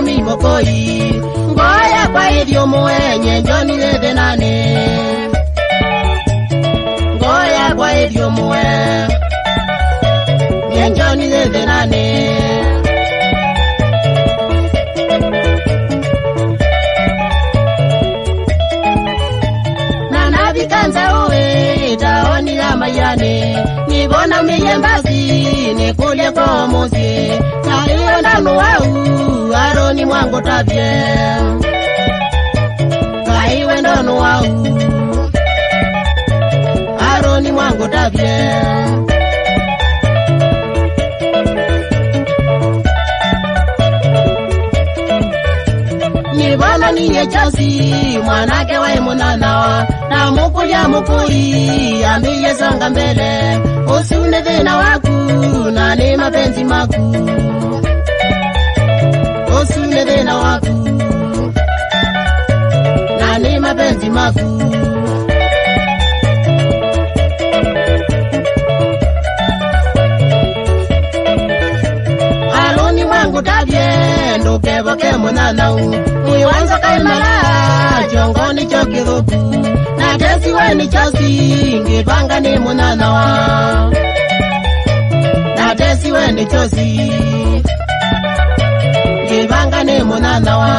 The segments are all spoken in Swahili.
mi mokoi ngoya kwa idio mwenye njoni lede nane ngoya kwa idio mwenye njoni lede nane nana vikanza uwe taoni la mayane nibona miyembazi nikulie kwa mozi na hiyo ndanu wau aroni mwangu tabie kaiwe ndanu wau aroni mwangu tabie nibona niye chasi mwanake wa munanawa na mukulia mukui ambiye songa mbele usune dhina waku na ni mapenzi maku usune dhina waku na ni mapenzi maku aloni mwangu tabie ndukeboke munanau mwiwanza kaimala jongoni chokiruku na tesi weni chosi ngipanga ni munanawa na tesi weni chosi ngipanga ni munanawa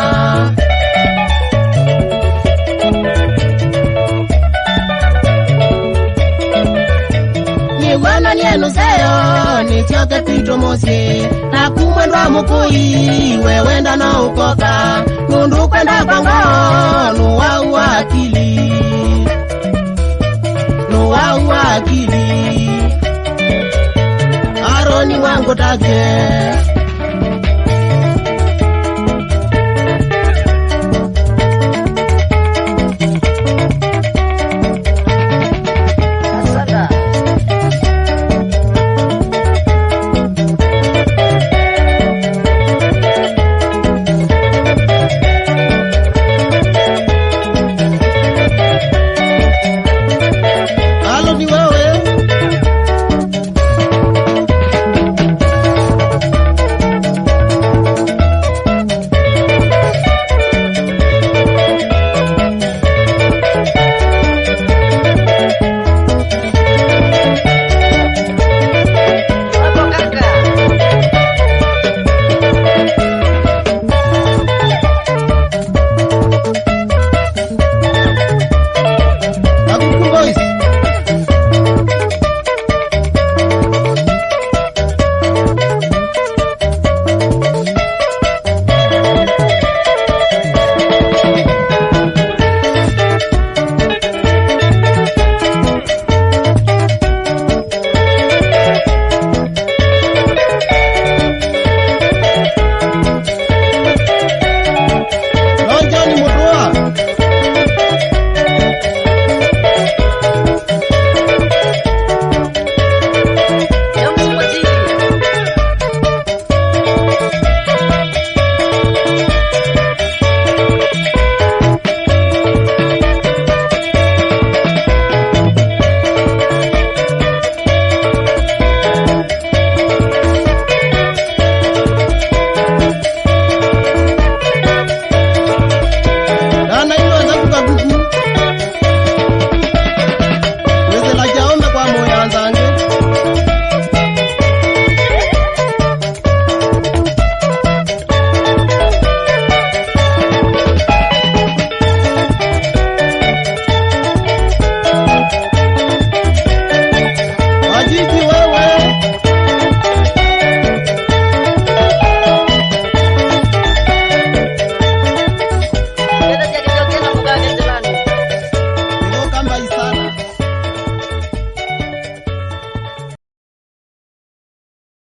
niwana nienu seyo nichoke pito mosi na kumwendwa mukui wewenda na ukoka nundu kwenda kwango nuwau akili nuwau akili aroni wangu tabie